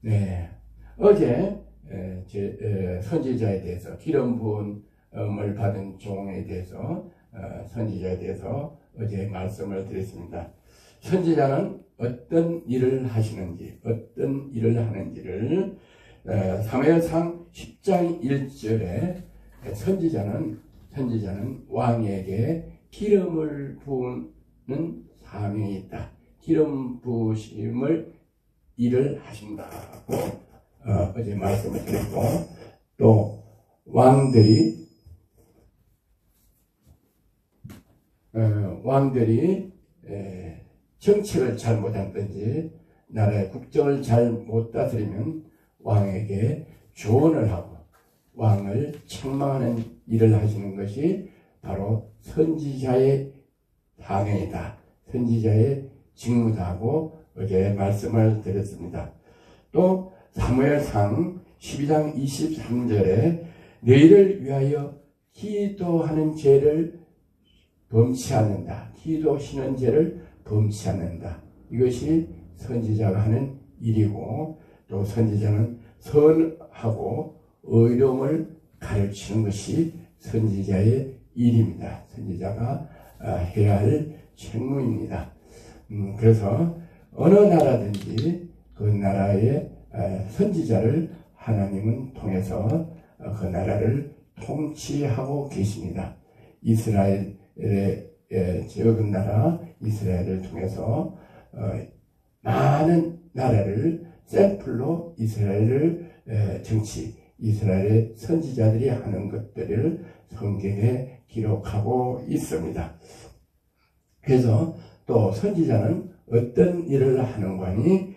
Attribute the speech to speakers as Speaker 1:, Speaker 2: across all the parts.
Speaker 1: 네, 어제 선지자에 대해서 기름 부음을 받은 종에 대해서 선지자에 대해서 어제 말씀을 드렸습니다. 선지자는 어떤 일을 하시는지, 어떤 일을 하는지를 사무엘상 10장 1절에 선지자는 왕에게 기름을 부으는 사명이 있다. 기름 부으심을 일을 하신다고 어제 말씀을 드렸고, 또 왕들이 정책을 잘 못한든지 나라의 국정을 잘 못 다스리면 왕에게 조언을 하고 왕을 책망하는 일을 하시는 것이 바로 선지자의 사명이다. 선지자의 직무다 하고 어제 말씀을 드렸습니다. 또 사무엘상 12장 23절에 너희를 위하여 기도하는 죄를 범치 않는다. 기도시는 죄를 범치 않는다. 이것이 선지자가 하는 일이고, 또 선지자는 선하고 의로움을 가르치는 것이 선지자의 일입니다. 선지자가 해야 할 책무입니다. 그래서 어느 나라든지 그 나라의 선지자를 하나님은 통해서 그 나라를 통치하고 계십니다. 이스라엘의 적은 나라 이스라엘을 통해서 많은 나라를 샘플로 이스라엘을 이스라엘의 선지자들이 하는 것들을 성경에 기록하고 있습니다. 그래서 또 선지자는 어떤 일을 하는가 하니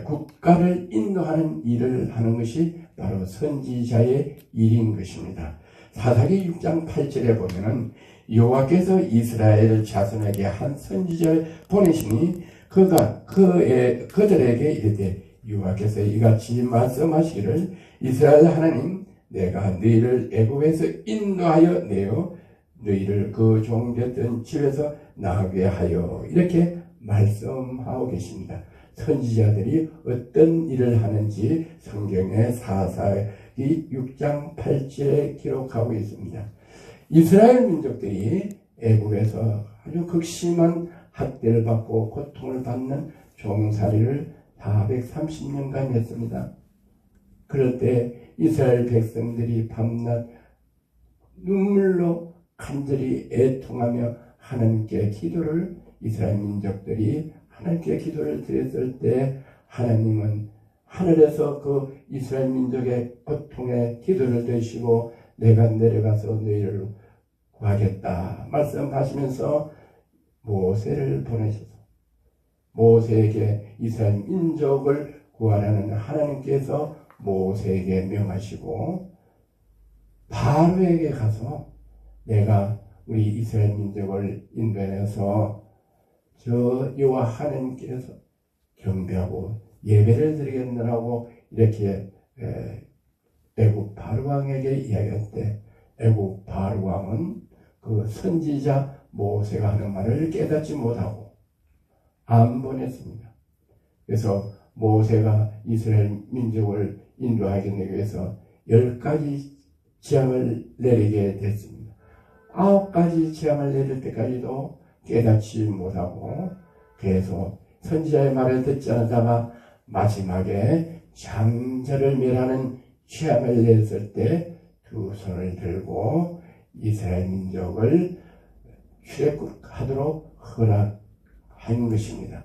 Speaker 1: 국가를 인도하는 일을 하는 것이 바로 선지자의 일인 것입니다. 사사기 6장 8절에 보면은 여호와께서 이스라엘 자손에게 한 선지자를 보내시니 그가 그들에게 이르되 여호와께서 이같이 말씀하시기를 이스라엘 하나님 내가 너희를 애굽에서 인도하여 내어 너희를 그 종되던 집에서 나가게 하여 이렇게 말씀하고 계십니다. 선지자들이 어떤 일을 하는지 성경의 사사기 6장 8절에 기록하고 있습니다. 이스라엘 민족들이 애굽에서 아주 극심한 학대를 받고 고통을 받는 종살이를 430년간 했습니다. 그럴 때 이스라엘 백성들이 밤낮 눈물로 간절히 애통하며 하나님께 기도를 이스라엘 민족들이 하나님께 기도를 드렸을 때 하나님은 하늘에서 그 이스라엘 민족의 고통에 기도를 드시고 내가 내려가서 너희를 구하겠다 말씀하시면서 모세를 보내셔서 모세에게 이스라엘 민족을 구하라는 하나님께서 모세에게 명하시고 바로에게 가서 내가 우리 이스라엘 민족을 인도해서 저 여호와 하나님께서 경배하고 예배를 드리겠느라고 이렇게 애굽 바로 왕에게 이야기할 때 애굽 바로 왕은 그 선지자 모세가 하는 말을 깨닫지 못하고 안 보냈습니다. 그래서 모세가 이스라엘 민족을 인도하기 위해서 10가지 재앙을 내리게 됐습니다. 9가지 재앙을 내릴 때까지도 깨닫지 못하고 계속 선지자의 말을 듣지 않다가 마지막에 장자를 멸하는 재앙을 냈을 때 두 손을 들고 이스라엘 민족을 출애굽하도록 허락한 것입니다.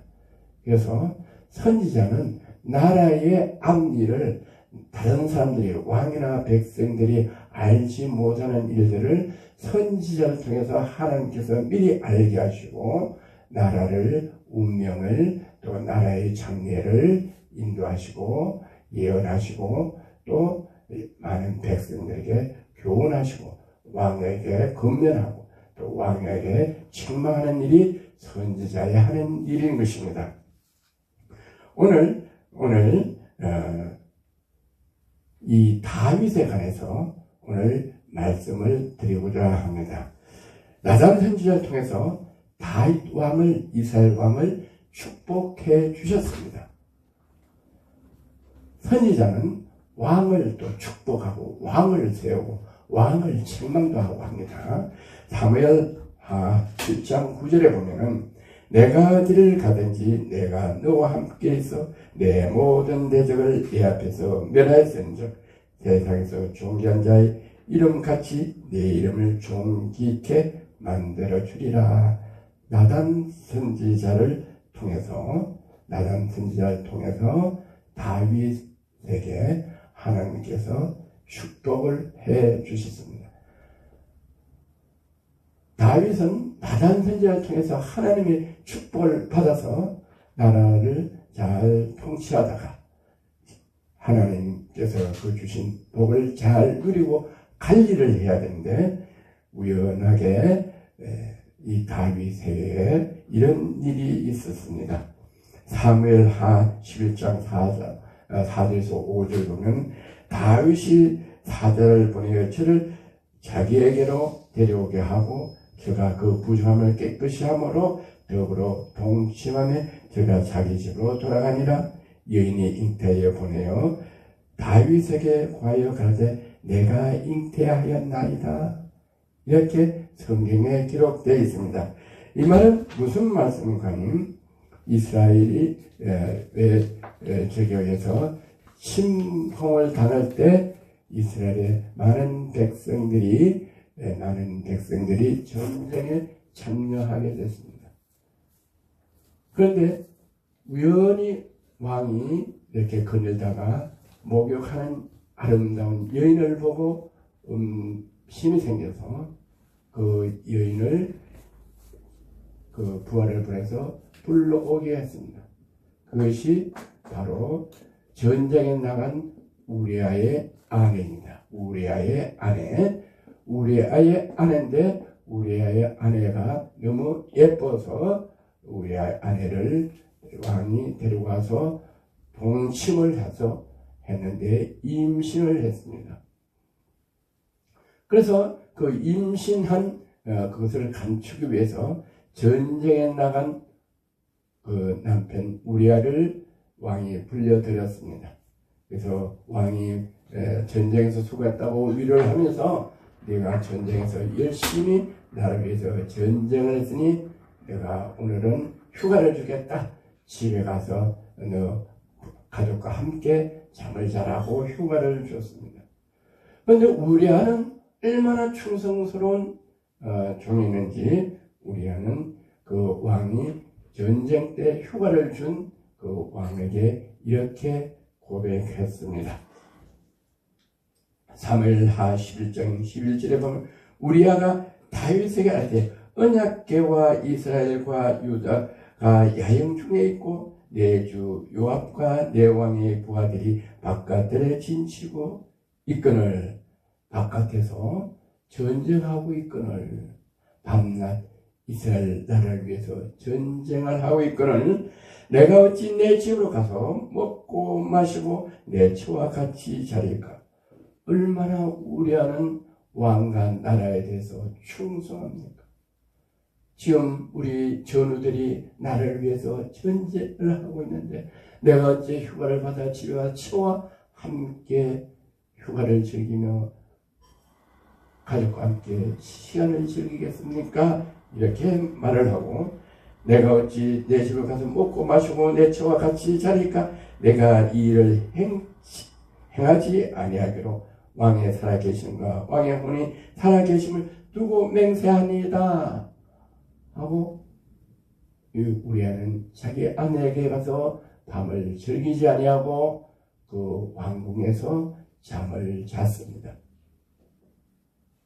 Speaker 1: 그래서 선지자는 나라의 앞일을 다른 사람들이 왕이나 백성들이 알지 못하는 일들을 선지자를 통해서 하나님께서 미리 알게 하시고 나라를 운명을 또 나라의 장래를 인도하시고 예언하시고 또 많은 백성들에게 교훈하시고 왕에게 권면하고 또 왕에게 책망하는 일이 선지자의 하는 일인 것입니다. 오늘 이 다윗에 관해서 오늘 말씀을 드리고자 합니다. 나단 선지자를 통해서 다윗 왕을 이스라엘 왕을 축복해 주셨습니다. 선지자는 왕을 또 축복하고 왕을 세우고 왕을 책망도 하고 합니다. 사무엘 7장 9절에 보면은 내가 어디를 가든지 내가 너와 함께 있어 내 모든 대적을 내 앞에서 멸하였은즉 세상에서 존귀한 자의 이름같이 내 이름을 존귀케 만들어 주리라. 나단 선지자를 통해서 다윗에게 하나님께서 축복을 해 주셨습니다. 다윗은 나단 선지자를 통해서 하나님의 축복을 받아서 나라를 잘 통치하다가 하나님께서 그 주신 복을 잘 누리고 관리를 해야 되는데 우연하게 이 다윗에게 이런 일이 있었습니다. 사무엘하 11장 4절에서 5절 보면 다윗이 사자를 보내어 저를 자기에게로 데려오게 하고 저가 그 부정함을 깨끗이 함으로 더불어 동침하며 저가 자기 집으로 돌아가니라. 여인이 잉태하여 보내어 다윗에게 과여 가되 내가 잉태하였나이다. 이렇게 성경에 기록되어 있습니다. 이 말은 무슨 말씀인가님? 이스라엘이 저기에서 침공을 당할 때 이스라엘의 많은 백성들이 전쟁에 참여하게 됐습니다. 그런데 우연히 왕이 이렇게 거닐다가 목욕하는 아름다운 여인을 보고 힘이 생겨서 그 여인을 그 부하를 보내서 불러오게 했습니다. 그것이 바로 전쟁에 나간 우리아의 아내입니다. 우리아의 아내인데 우리아의 아내가 너무 예뻐서 우리아의 아내를 왕이 데리고 와서 동침을 해서 했는데 임신을 했습니다. 그래서 그 임신한 그것을 감추기 위해서 전쟁에 나간 그 남편 우리아를 왕이 불려들였습니다. 그래서 왕이 전쟁에서 수고했다고 위로를 하면서 네가 전쟁에서 열심히 나를 위해서 전쟁을 했으니 내가 오늘은 휴가를 주겠다. 집에 가서 너 가족과 함께 잠을 자라고 휴가를 줬습니다. 그런데 우리아는 얼마나 충성스러운 종이었는지 우리아는 그 왕이 전쟁 때 휴가를 준 그 왕에게 이렇게 고백했습니다. 사무엘하 11장 11절에 보면 우리아가 다윗에게 알되 언약궤와 이스라엘과 유다가 야영 중에 있고 내 주 요압과 내 왕의 부하들이 바깥들에 진치고 있거늘 바깥에서 전쟁하고 있거늘 밤낮 이스라엘 나라를 위해서 전쟁을 하고 있거늘 내가 어찌 내 집으로 가서 먹고 마시고 내 처와 같이 자릴까? 얼마나 우리아는 왕과 나라에 대해서 충성합니까? 지금 우리 전우들이 나라를 위해서 전쟁을 하고 있는데 내가 어째 휴가를 받아 집에 와 처와 함께 휴가를 즐기며 가족과 함께 시간을 즐기겠습니까? 이렇게 말을 하고 내가 어찌 내 집을 가서 먹고 마시고 내 처와 같이 자릴까? 내가 이 일을 행하지 아니하기로 왕의 살아계심과 왕의 혼이 살아계심을 두고 맹세하니이다 하고 우리아는 자기 아내에게 가서 밤을 즐기지 아니하고 그 왕궁에서 잠을 잤습니다.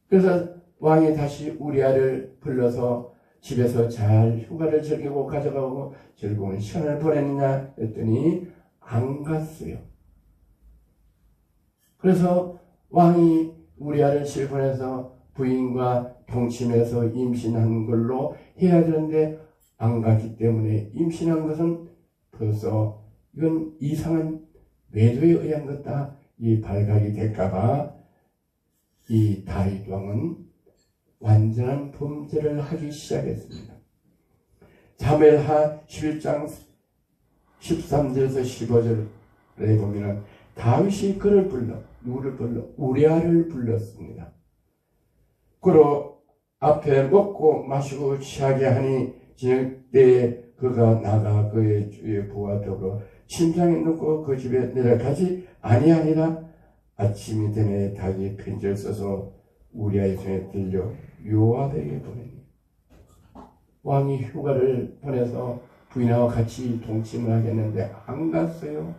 Speaker 1: 그래서 왕이 다시 우리아를 불러서 집에서 잘 휴가를 즐기고 가져가고 즐거운 시간을 보냈느냐 했더니 안 갔어요. 그래서 왕이 우리아를 실분해서 부인과 동침해서 임신한 걸로 해야 되는데 안 갔기 때문에 임신한 것은 벌써 이건 이상한 외도에 의한 것다. 이 발각이 될까봐 이 다윗 왕은 완전한 범죄를 하기 시작했습니다. 사무엘하 11장 13절에서 15절에 보면 다윗이 그를 불러, 누구를 불러? 우리아를 불렀습니다. 그러 앞에 먹고 마시고 취하게 하니 저녁 때에 그가 나가 그의 주의 부하 더불어 침상에 눕고 그 집에 내려가지 아니하니라. 아침이 되매 다윗이 편지를 써서 우리아의 손에 들려 요압에게 보내니. 왕이 휴가를 보내서 부인하고 같이 동침을 하겠는데 안 갔어요.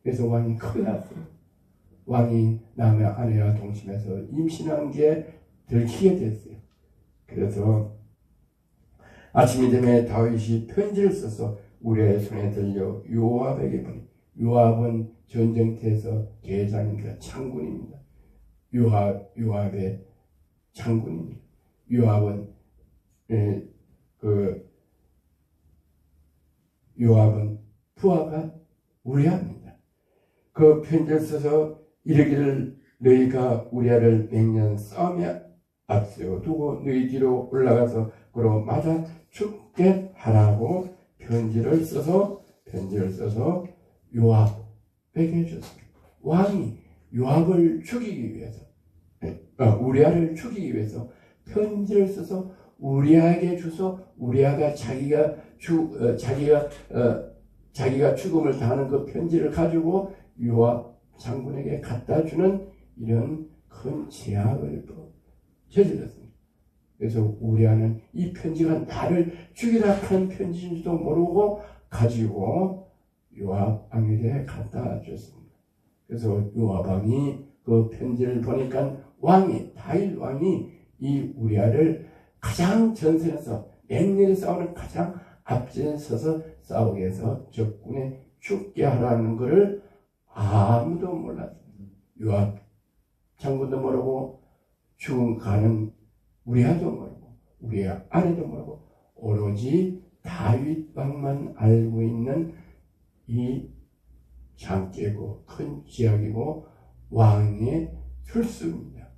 Speaker 1: 그래서 왕이 큰일 났어요. 왕이 남의 아내와 동침해서 임신한 게 들키게 됐어요. 그래서 아침이 되면 다윗이 편지를 써서 우리아의 손에 들려 요압에게 보내. 요압은 전쟁터에서 대장입니다. 장군입니다. 요압의 장군입니다. 요압은 요압은 부하가 우리아입니다. 그 편지를 써서 이르기를 너희가 우리아를 맹년 싸움에 앞세워두고 너희 뒤로 올라가서 그로 맞아 죽게 하라고 편지를 써서 요압에게 줬습니다. 왕이 요압을 죽이기 위해서 우리아를 죽이기 위해서 편지를 써서 우리아에게 줘서 우리아가 자기가 죽음을 당하는 그 편지를 가지고 요압 장군에게 갖다 주는 이런 큰 제약을 저질렀습니다. 그래서 우리아는 이 편지가 나를 죽이라 하는 편지인지도 모르고 가지고 요압 왕에게 갖다 줬습니다. 그래서 요압 왕이 그 편지를 보니까 다윗 왕이 이 우리아를 가장 전선에서 맹렬히 싸우는 가장 앞전에 서서 싸우게 해서 적군에 죽게 하라는 것을 아무도 몰랐습니다. 요압 장군도 모르고 죽음 가는 우리아도 모르고 우리아 아내도 모르고 오로지 다윗 왕만 알고 있는 이 장깨고 큰 지약이고 왕의 술수입니다.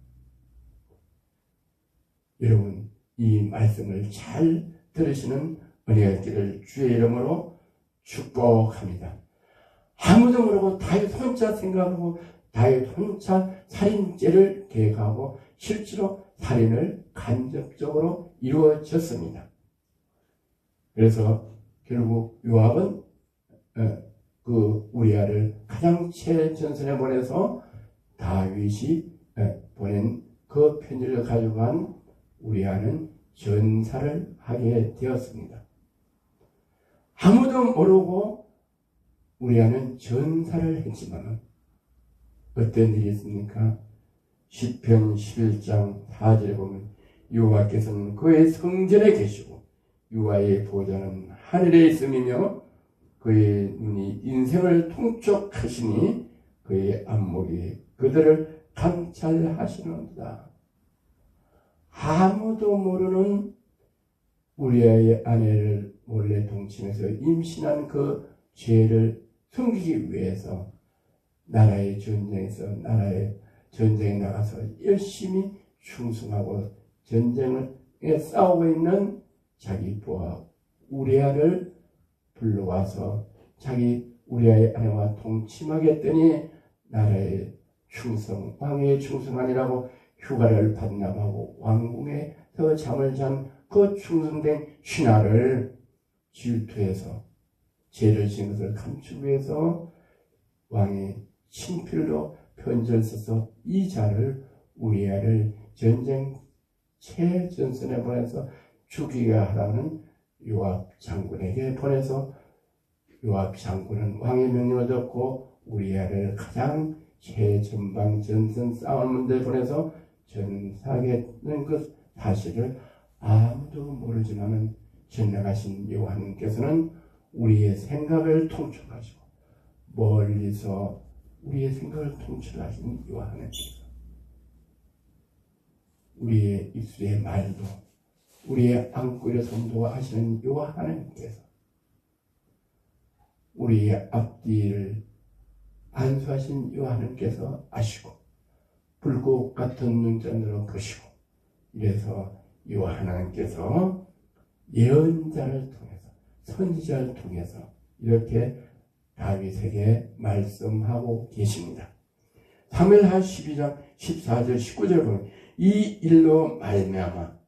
Speaker 1: 여러분, 이 말씀을 잘 들으시는 은혜가 있기를 주의 이름으로 축복합니다. 아무도 모르고 다윗 혼자 생각하고 다윗 혼자 살인죄를 계획하고 실제로 살인을 간접적으로 이루어졌습니다. 그래서 결국 요압은 그 우리아를 가장 최전선에 보내서 다윗이 보낸 그 편지를 가져간 우리아는 전사를 하게 되었습니다. 아무도 모르고 우리아는 전사를 했지만 어떤 일이 있습니까? 시편 11장 4절에 보면 여호와께서는 그의 성전에 계시고 여호와의 보좌는 하늘에 있음이며 그의 눈이 인생을 통촉하시니 그의 안목이 그들을 감찰하시는도다. 아무도 모르는 우리아의 아내를 몰래 동침해서 임신한 그 죄를 숨기기 위해서 나라의 전쟁에 나가서 열심히 충성하고 전쟁에 싸우고 있는 자기 부하 우리아를 불러와서 우리아의 아내와 동침하게 했더니 나라의 왕의 충성하니라고 휴가를 반납하고 왕궁에서 잠을 잔 그 충성된 신하를 질투해서 죄를 지은 것을 감추기 위해서 왕이 친필로 편지를 써서 이 자를 우리아를 전쟁 최전선에 보내서 죽이게 하라는 요압 장군에게 보내서 요압 장군은 왕의 명령을 듣고 우리아를 가장 최전방 전선 싸우는 데 보내서 전사하겠다는 그 사실을 아무도 모르지만은 전능하신 여호와님께서는 우리의 생각을 통찰하시고 멀리서 우리의 생각을 통찰하신 여호와님께서 우리의 입술의 말도 우리의 안고 일어서 인도하시는 여호와 하나님께서 우리의 앞뒤를 안수하신 여호와 하나님께서 아시고 불꽃 같은 눈전으로 보시고 이래서 여호와 하나님께서 예언자를 통해서 선지자를 통해서 이렇게 다윗에게 말씀하고 계십니다. 사무엘하 12장 14절 19절 보면 이 일로 말미암아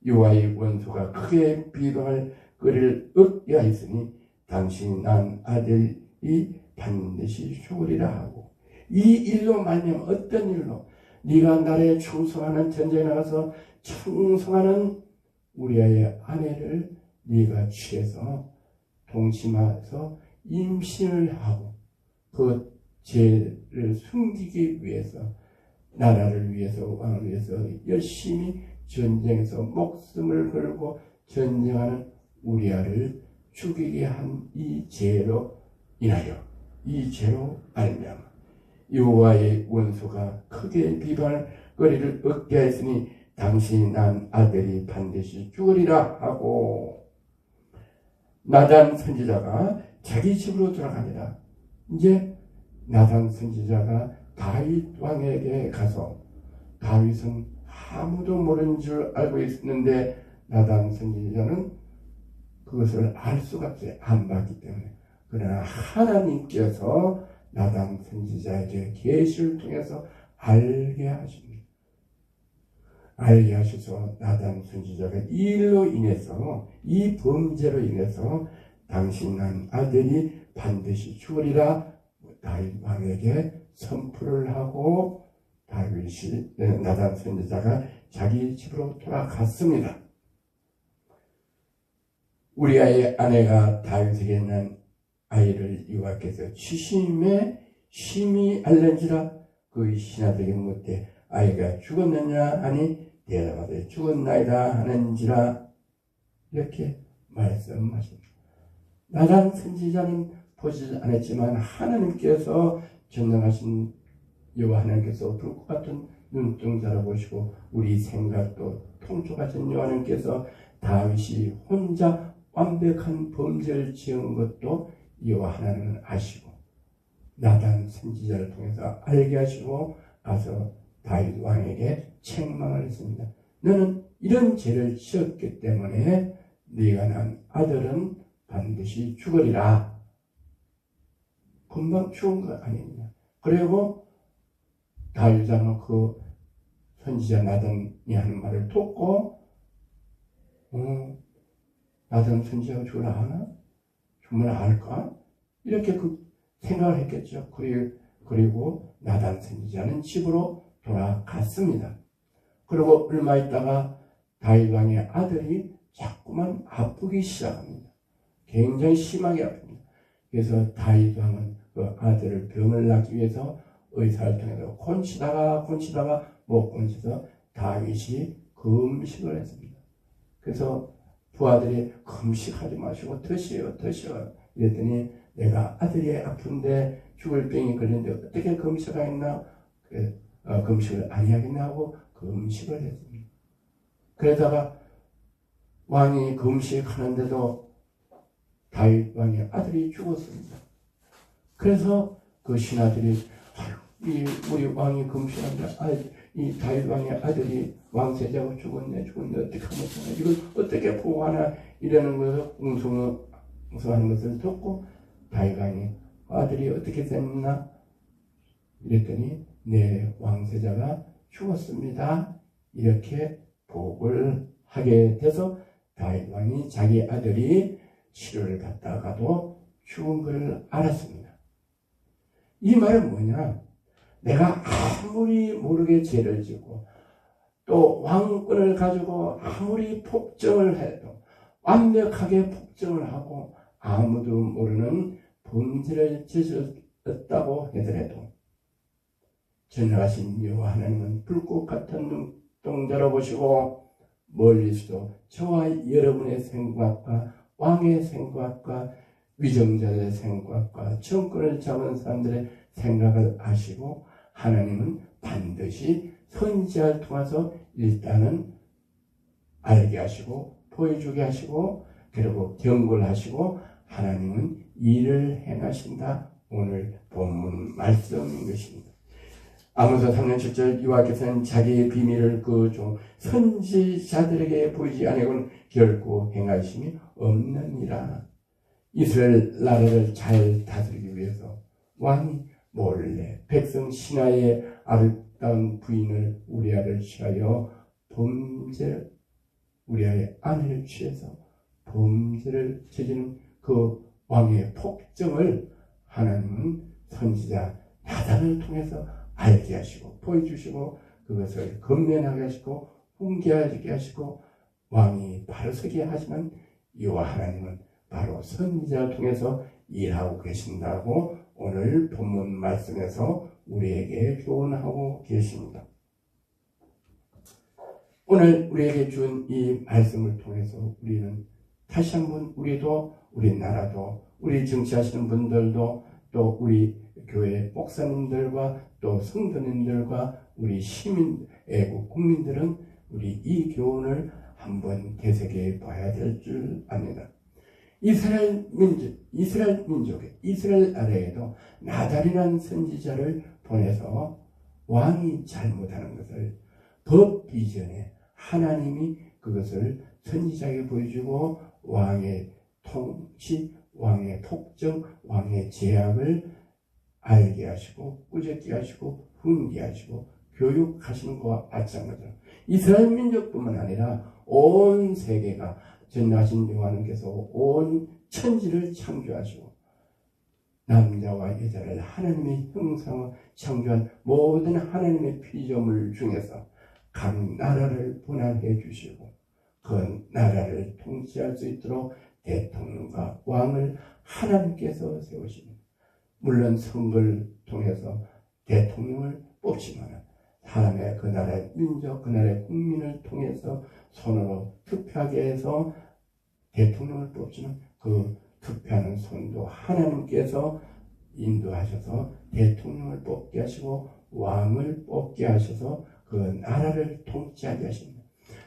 Speaker 1: 여호와의 원수가 크게 비방할 거리를 얻게 하였으니 당신이 낳은 아들이 반드시 죽으리라 하고, 이 일로 말미암아 어떤 일로? 네가 나라에 충성하는 전쟁에 나가서 충성하는 우리아의 아내를 네가 취해서 동침해서 임신을 하고 그 죄를 숨기기 위해서 나라를 위해서 왕을 위해서 열심히 전쟁에서 목숨을 걸고 전쟁하는 우리아를 죽이게 한 이 죄로 인하여, 이 죄로 말미암아 여호와의 원수가 크게 비방할 거리를 얻게 하였으니 당신이 낳은 아들이 반드시 죽으리라 하고, 나단 선지자가 자기 집으로 돌아갑니다. 이제 나단 선지자가 다윗 왕에게 가서, 다윗은 아무도 모르는 줄 알고 있었는데 나단 선지자는 그것을 알 수가 없어요. 안 봤기 때문에. 그러나 하나님께서 나단 선지자에게 계시를 통해서 알게 하십니다. 알게 하셔서 나단 선지자가 이 일로 인해서, 이 범죄로 인해서 당신 낳은 아들이 반드시 죽으리라 다윗 왕에게 선포를 하고 다윗이, 나단 선지자가 자기 집으로 돌아갔습니다. 우리아의 아내가 다윗에게 낳은 아이를 여호와께서 취심에 심히 알는지라 그 신하들에게 묻되 아이가 죽었느냐 하니 대답하되 죽었나이다 하는지라, 이렇게 말씀하십니다. 나단 선지자는 보지 않았지만 하나님께서 전능하신 여호와 하나님께서 불꽃 같은 눈동자로 보시고 우리 생각도 통촉하신 여호와 하나님께서 다윗이 혼자 완벽한 범죄를 지은 것도 여호와 하나님은 아시고 나단 선지자를 통해서 알게 하시고 가서 다윗 왕에게 책망을 했습니다. 너는 이런 죄를 지었기 때문에 네가 낳은 아들은 반드시 죽으리라. 금방 죽은 것 아니냐. 그리고 다윗 왕은 그 선지자 나단이 하는 말을 듣고 나단 선지자가 죽으라 하나? 정말 알까? 이렇게 생각을 했겠죠. 그리고 나단 선지자는 집으로 돌아갔습니다. 그리고 얼마 있다가 다윗 왕의 아들이 자꾸만 아프기 시작합니다. 굉장히 심하게 아픕니다. 그래서 다윗 왕은 그 아들을 병을 낫기 위해서 의사를 통해서 곤치다가 못 곤치서 다윗이 금식을 했습니다. 그래서 부하들이 금식하지 마시고 드시오 이랬더니 내가 아들이 아픈데 죽을 병이 걸렸는데 어떻게 금식하겠나? 금식을 아니하겠나 하고 금식을 했습니다. 그러다가 왕이 금식하는데도 다윗 왕의 아들이 죽었습니다. 그래서 그 신하들이 우리 왕이 금식하는데 이 다윗 왕의 아들이 왕세자가 죽었네 어떻게 하면 되나, 이걸 어떻게 보호하나 이러는 것을 웅성하는 것을 듣고 다윗 왕이 아들이 어떻게 됐나 이랬더니 내 왕세자가 죽었습니다. 이렇게 보고를 하게 돼서 다윗 왕이 자기 아들이 치료를 받다가도 죽은 것을 알았습니다. 이 말은 뭐냐? 내가 아무리 모르게 죄를 지고 또 왕권을 가지고 아무리 폭정을 해도, 완벽하게 폭정을 하고 아무도 모르는 범죄를 저질렀다고 하더라도 전능하신 여호와 하나님은 불꽃 같은 눈동자로 보시고 멀리서도 저와 여러분의 생각과 왕의 생각과 위정자들의 생각과 정권을 잡은 사람들의 생각을 아시고 하나님은 반드시 선지자를 통해서 일단은 알게 하시고 보여주게 하시고 그리고 경고를 하시고 하나님은 일을 행하신다. 오늘 본문 말씀인 것입니다. 아모스 3장 7절 여호와께서는 자기의 비밀을 그 종 선지자들에게 보이지 아니하고는 결코 행하심이 없느니라. 이스라엘 나라를 잘 다스리기 위해서 왕이 몰래 백성 신하의 아름다운 부인을 우리아를 취하여 우리아의 아내를 취해서 범죄를 저지른 그 왕의 폭정을 하나님은 선지자 나단을 통해서 알게 하시고 보여주시고 그것을 검면하게 하시고 훈계하게 하시고 왕이 바로 서게 하시는 여호와 하나님은 바로 선지자를 통해서 일하고 계신다고 오늘 본문 말씀에서 우리에게 교훈하고 계십니다. 오늘 우리에게 준 이 말씀을 통해서 우리는 다시 한번 우리도 우리 나라도 우리 정치하시는 분들도 또 우리 교회 목사님들과 또 성도님들과 우리 시민 애국 국민들은 우리 이 교훈을 한번 되새겨 봐야 될 줄 압니다. 이스라엘 민족에 이스라엘 나라에도 나단이라는 선지자를 보내서 왕이 잘못하는 것을 법 이전에 하나님이 그것을 선지자에게 보여주고 왕의 통치, 왕의 폭정, 왕의 제약을 알게 하시고 꾸짖게 하시고 훈계하시고 교육하시는 것과 마찬가지로 이스라엘 민족뿐만 아니라 온 세계가 전능하신 여호와께서 온 천지를 창조하시고 남자와 여자를 하나님의 형상으로 창조한 모든 하나님의 피조물 중에서 각 나라를 분할해 주시고 그 나라를 통치할 수 있도록 대통령과 왕을 하나님께서 세우십니다. 물론 선거를 통해서 대통령을 뽑지만 사람의 그 나라의 민족, 그 나라의 국민을 통해서 손으로 투표하게 해서 대통령을 뽑지만 그 투표하는 손도 하나님께서 인도하셔서 대통령을 뽑게 하시고 왕을 뽑게 하셔서 그 나라를 통치하게 하십니다.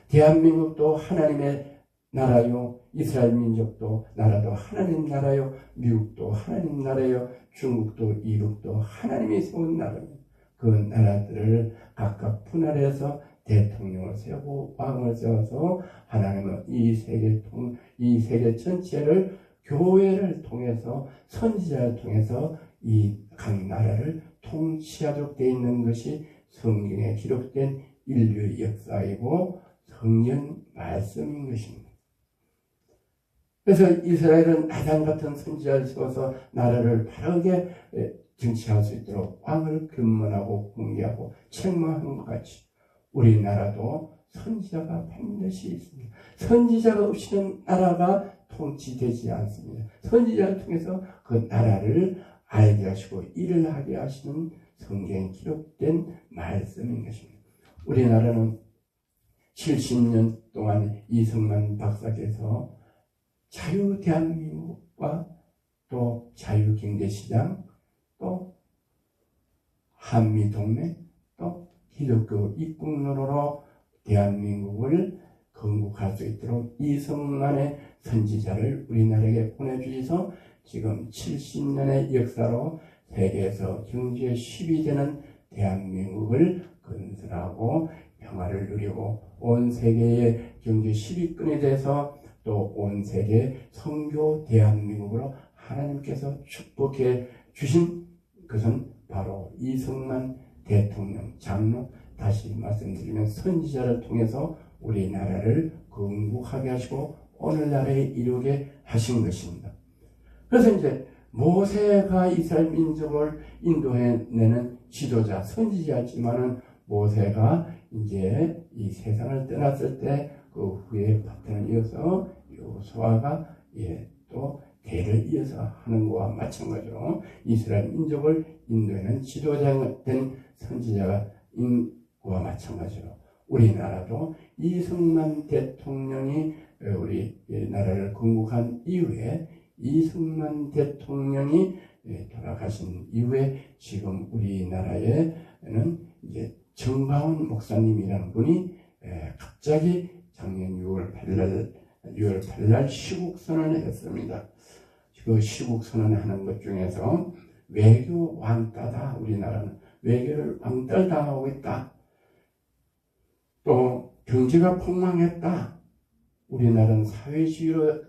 Speaker 1: 대한민국도 하나님의 나라요, 이스라엘 민족도 나라도 하나님 나라요, 미국도 하나님 나라요, 중국도 이북도 하나님이 세운 나라입니다. 그 나라들을 각각 분할해서 대통령을 세우고 왕을 세워서 하나님은 이 세계 전체를 교회를 통해서 선지자를 통해서 이 각 나라를 통치하도록 되어 있는 것이 성경에 기록된 인류의 역사이고 성경 말씀인 것입니다. 그래서 이스라엘은 나단 같은 선지자를 세워서 나라를 바르게 정치할 수 있도록 왕을 근문하고 공개하고 책망한 것 같이 우리나라도 선지자가 반드시 있습니다. 선지자가 없이는 나라가 통치되지 않습니다. 선지자를 통해서 그 나라를 알게 하시고 일을 하게 하시는 성경에 기록된 말씀인 것입니다. 우리나라는 70년 동안 이승만 박사께서 자유대한민국과 또 자유경제시장 또 한미동맹 또 기독교 입국론으로 대한민국을 건국할 수 있도록 이승만의 선지자를 우리나라에게 보내주셔서 지금 70년의 역사로 세계에서 경제 10위 되는 대한민국을 건설하고 평화를 누리고 온 세계의 경제 10위권에 대해서 또 온 세계 선교 대한민국으로 하나님께서 축복해 주신 것은 바로 이승만 대통령 장로 다시 말씀드리면 선지자를 통해서 우리나라를 건국하게 하시고 오늘날에 이루게 하신 것입니다. 그래서 이제 모세가 이스라엘 민족을 인도해내는 지도자 선지자지만은 모세가 이제 이 세상을 떠났을 때 그 후에 바탕을 이어서 여호수아가 또 대를 이어서 하는 것과 마찬가지로 이스라엘 민족을 인도하는 지도자가 된 선지자가 인과 마찬가지로 우리나라도 이승만 대통령이 우리 나라를 건국한 이후에 이승만 대통령이 돌아가신 이후에 지금 우리나라에는 이제 정광훈 목사님이라는 분이 갑자기 작년 6월 8일 시국선언을 했습니다. 그 시국선언을 하는 것 중에서 외교 왕따다. 우리나라는 외교를 왕따당하고 있다. 또 경제가 폭망했다. 우리나라는 사회주의로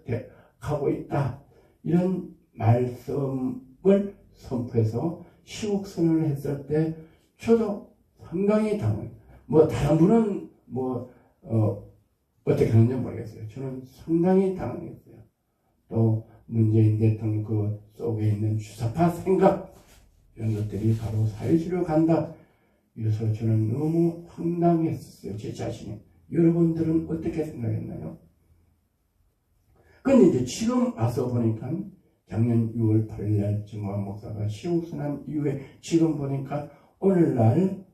Speaker 1: 가고 있다. 이런 말씀을 선포해서 시국선언을 했을 때 저도 상당히 다른 분은 어떻게 하는지 모르겠어요. 저는 상당히 당황했어요. 또 문재인 대통령 그 속에 있는 주사파 생각 이런 것들이 바로 사회주의로 간다. 이래서 저는 너무 황당했었어요. 제 자신이. 여러분들은 어떻게 생각했나요? 근데 이제 지금 와서 보니까 작년 6월 8일 날 정광 목사가 시국선언 이후에 지금 보니까 오늘날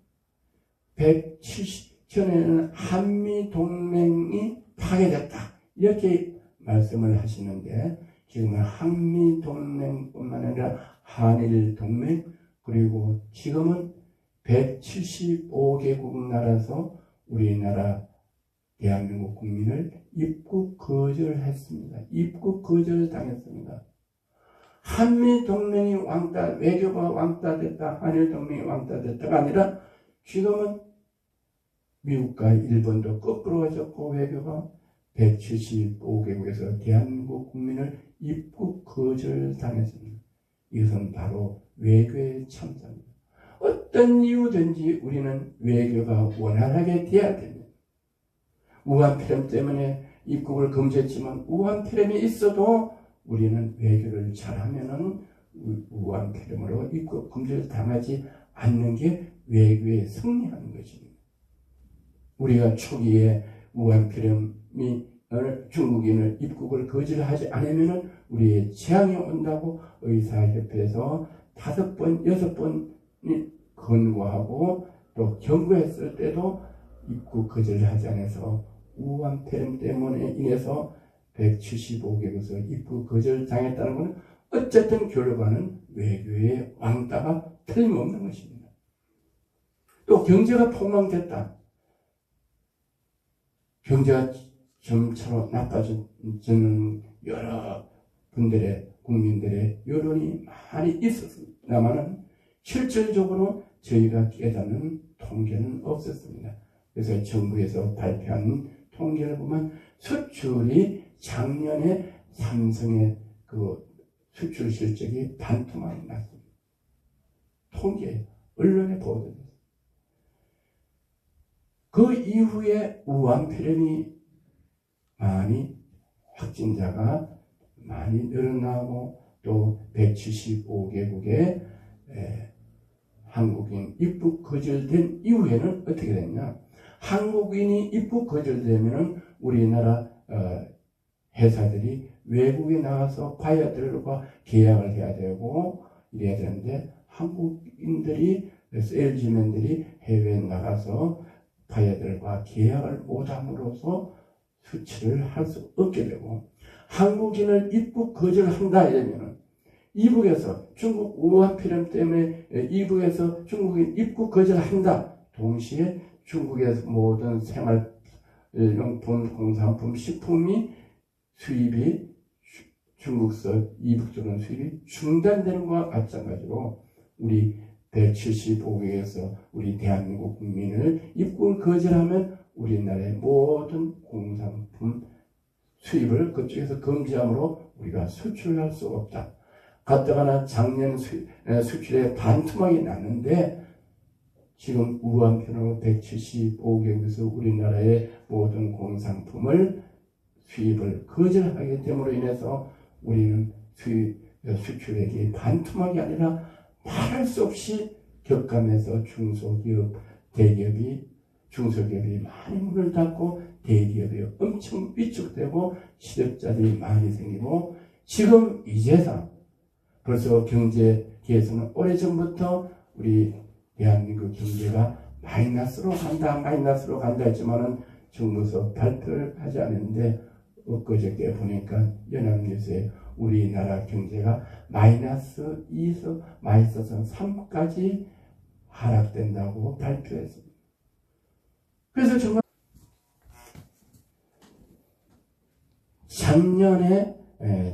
Speaker 1: 170전에는 한미동맹이 파괴됐다. 이렇게 말씀을 하시는데 지금은 한미동맹뿐만 아니라 한일동맹 그리고 지금은 175개국 나라에서 우리나라 대한민국 국민을 입국 거절했습니다. 입국 거절당했습니다. 한미동맹이 외교가 왕따됐다, 한일동맹이 왕따됐다가 아니라 지금은 미국과 일본도 거꾸로 가졌고 외교가 175개국에서 대한민국 국민을 입국 거절당했습니다. 이것은 바로 외교의 참사입니다. 어떤 이유든지 우리는 외교가 원활하게 돼야 됩니다. 우한폐렴 때문에 입국을 금지했지만 우한폐렴이 있어도 우리는 외교를 잘하면은 우한폐렴으로 입국 금지를 당하지 않는 게 외교에 승리하는 것입니다. 우리가 초기에 우한폐렴이 중국인을 입국을 거절하지 않으면은 우리의 재앙이 온다고 의사협회에서 5번, 6번이 권고하고 또 경고했을 때도 입국 거절을 하지 않아서 우한폐렴 때문에 인해서 175개국에서 입국 거절 당했다는 것은 어쨌든 결과는 외교의 왕따가 틀림없는 것입니다. 또 경제가 폭망됐다. 경제가 점차로 나빠지는 여러 분들의 국민들의 여론이 많이 있었습니다만 실질적으로 저희가 깨닫는 통계는 없었습니다. 그래서 정부에서 발표한 통계를 보면 수출이 작년에 삼성의 그 수출 실적이 반토막이 났습니다. 통계, 언론에 보도됐습니다. 그 이후에 우한폐렴이 많이 확진자가 많이 늘어나고 또 175개국에 한국인 입국 거절된 이후에는 어떻게 됐냐? 한국인이 입국 거절되면은 우리나라 회사들이 외국에 나가서 바이어들과 계약을 해야 되고 이래야 되는데 한국인들이 LG맨들이 해외에 나가서 바이어들과 계약을 못함으로써 수출을 할 수 없게 되고 한국인을 입국 거절한다 이러면은 이북에서 중국 우한폐렴 때문에 이북에서 중국인 입국 거절한다. 동시에 중국에서 모든 생활용품, 공산품, 식품이 수입이 중국서 이북 쪽은 수입이 중단되는 것과 마찬가지로 우리 175개에서 우리 대한민국 국민을 입국을 거절하면 우리나라의 모든 공산품 수입을 그쪽에서 금지함으로 우리가 수출할 수 없다. 가뜩하나 작년 수출에 반토막이 났는데 지금 우한폐렴으로 175개국에서 우리나라의 모든 공산품을 수입을 거절하기 때문으로 인해서 우리는 수출액이 반토막이 아니라 말할 수 없이 격감해서 중소기업, 대기업이 중소기업이 많이 문을 닫고 대기업이 엄청 위축되고 실업자들이 많이 생기고 지금 이제서 벌써 경제계에서는 오래전부터 우리 대한민국 경제가 마이너스로 간다 했지만은 정부에서 발표를 하지 않았는데 엊그저께 보니까 연합뉴스에 우리나라 경제가 마이너스 2에서 마이너스 3까지 하락된다고 발표했습니다. 그래서 정말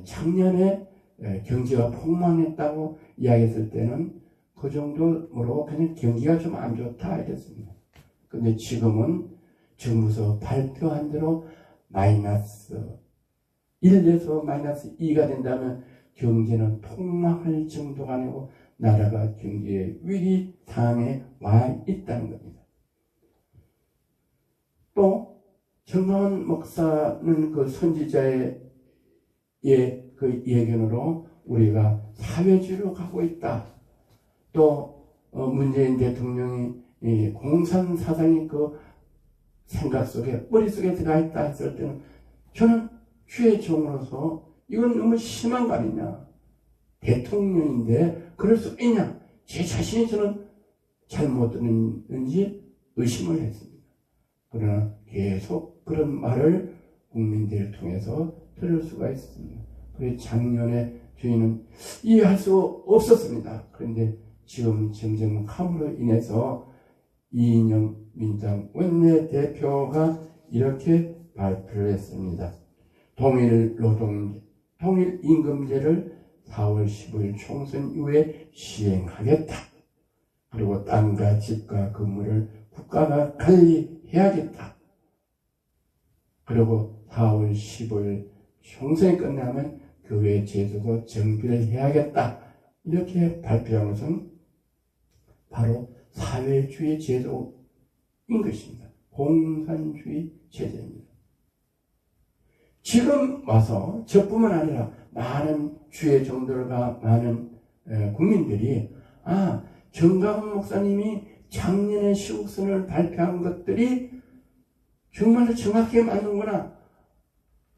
Speaker 1: 작년에 경제가 폭망했다고 이야기했을 때는 그 정도로 그냥 경기가 좀 안 좋다 이랬습니다. 근데 지금은 정부에서 발표한 대로 마이너스 1에서 마이너스 2가 된다면 경제는 폭망할 정도가 아니고 나라가 경제의 위기 상황에 와 있다는 겁니다. 또 정강원 목사는 그 선지자의 그 예견으로 우리가 사회주의로 가고 있다. 또 문재인 대통령이 공산 사상이 그 생각 속에 머릿속에 들어가 있다 했을 때는 저는 주의 종으로서 이건 너무 심한 거 아니냐. 대통령인데 그럴 수 있냐. 제 자신이 저는 잘못 듣는지 의심을 했습니다. 그러나 계속 그런 말을 국민들을 통해서 들을 수가 있습니다. 그래서 작년에 저희는 이해할 수 없었습니다. 그런데 지금 정정함으로 인해서 이인영 민주당 원내대표가 이렇게 발표를 했습니다. 동일 임금제를 4월 15일 총선 이후에 시행하겠다. 그리고 땅과 집과 건물을 국가가 관리해야겠다. 그리고 4월 15일 총선이 끝나면 교회 제도도 정비를 해야겠다. 이렇게 발표한 것은 바로 사회주의 제도인 것입니다. 공산주의 제도입니다. 지금 와서 저뿐만 아니라 많은 주의 종들과 많은 국민들이 정강원 목사님이 작년에 시국선을 발표한 것들이 정말로 정확하게 맞는구나.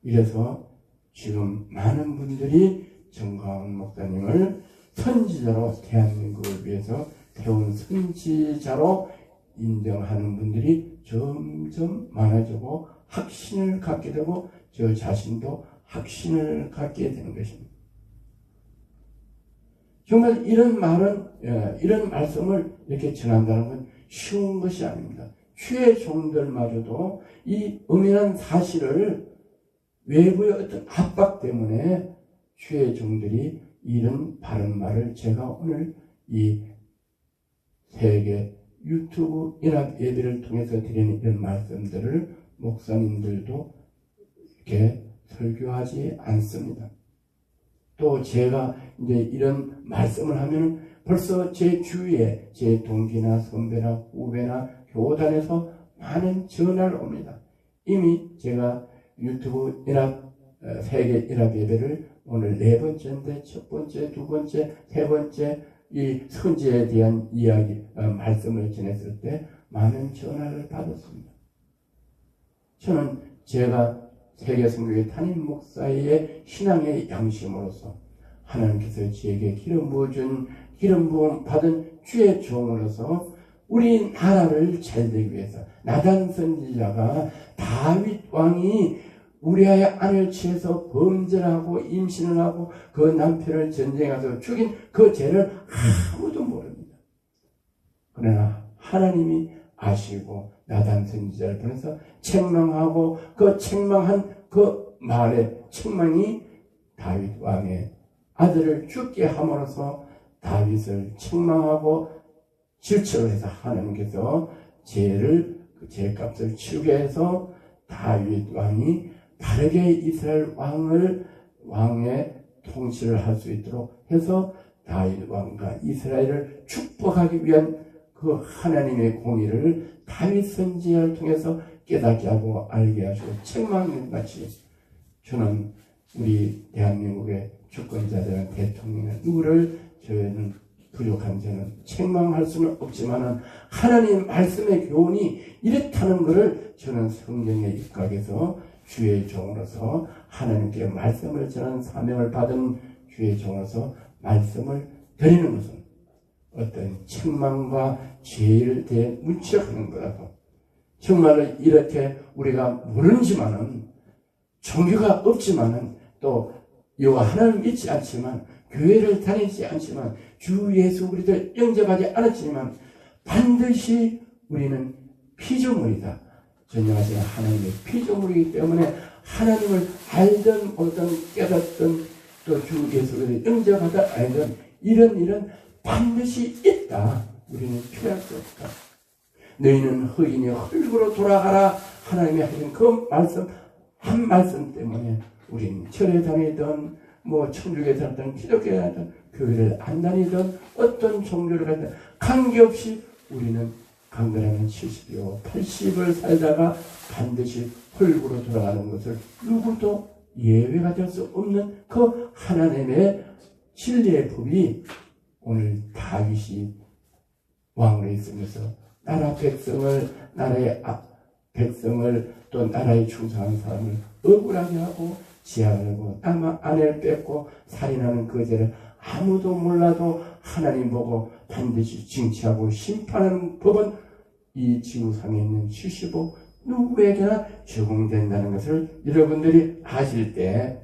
Speaker 1: 이래서 지금 많은 분들이 정강원 목사님을 선지자로 대한민국을 위해서 태운 선지자로 인정하는 분들이 점점 많아지고 확신을 갖게 되고 저 자신도 확신을 갖게 되는 것입니다. 정말 이런 말씀을 이렇게 전한다는 건 쉬운 것이 아닙니다. 주의 종들마저도 이 엄연한 사실을 외부의 어떤 압박 때문에 주의 종들이 이런 바른 말을 제가 오늘 이 세계 유튜브 연합 예배를 통해서 드리는 이런 말씀들을 목사님들도 이렇게 설교하지 않습니다. 또 제가 이제 이런 말씀을 하면 벌써 제 주위에 제 동기나 선배나 후배나 교단에서 많은 전화를 옵니다. 이미 제가 유튜브 세계 연합 예배를 오늘 4번째인데 첫 번째, 두 번째, 세 번째 이 선지에 대한 이야기, 말씀을 전했을 때 많은 전화를 받았습니다. 저는 제가 세계선교회 담임 목사의 신앙의 양심으로서 하나님께서 저에게 기름 부음 받은 주의 종으로서 우리 나라를 잘되기 위해서 나단 선지자가 다윗 왕이 우리아의 안을 취해서 범죄하고 임신을 하고 그 남편을 전쟁에 가서 죽인 그 죄를 아무도 모릅니다. 그러나 하나님이 아시고 나단 선지자를 보내서 책망하고 그 책망한 그 말의 책망이 다윗 왕의 아들을 죽게 함으로써 다윗을 책망하고 질책을 해서 하나님께서 그 죄값을 치르게 해서 다윗 왕이 바르게 이스라엘 왕의 통치를 할 수 있도록 해서 다윗 왕과 이스라엘을 축복하기 위한 그 하나님의 공의를 다윗 선지자를 통해서 깨닫게 하고 알게 하시고 책망하는 같이 저는 우리 대한민국의 주권자들은 대통령은 누구를 저희는 부족한 저는 책망할 수는 없지만은 하나님 말씀의 교훈이 이렇다는 것을 저는 성경에 입각해서 주의 종으로서 하나님께 말씀을 전하는 사명을 받은 주의 종으로서 말씀을 드리는 것은 어떤 책망과 죄를 대해 문책하는 거라고 정말로 이렇게 우리가 모르지만은 종교가 없지만은 또 여호와 하나님 믿지 않지만 교회를 다니지 않지만 주 예수 그리스도를 영접하지 않았지만 반드시 우리는 피조물이다. 전능하신 하나님의 피조물이기 때문에 하나님을 알든 모르든 깨닫든 또 주 예수 그리스도를 영접하다 알든 이런 일은 반드시 있다. 우리는 피할 수 없다. 너희는 흑인이 흙으로 돌아가라. 하나님이 하신 그 말씀 한 말씀 때문에 우리는 절에 다니든 뭐 천주교에 살았던 기독교에 살았던 교회를 안 다니던 어떤 종교를 가진 관계없이 우리는 강건하면 70이요 80을 살다가 반드시 흙으로 돌아가는 것을 누구도 예외가 될 수 없는 그 하나님의 진리의 법이 오늘 다윗이 왕으로 있으면서 나라 백성을 나라의 백성을 또 나라에 충성한 사람을 억울하게 하고 지하하고 아내를 뺏고 살인하는 그 죄를 아무도 몰라도 하나님 보고 반드시 징치하고 심판하는 법은 이 지구상에 있는 75 누구에게나 적용된다는 것을 여러분들이 아실 때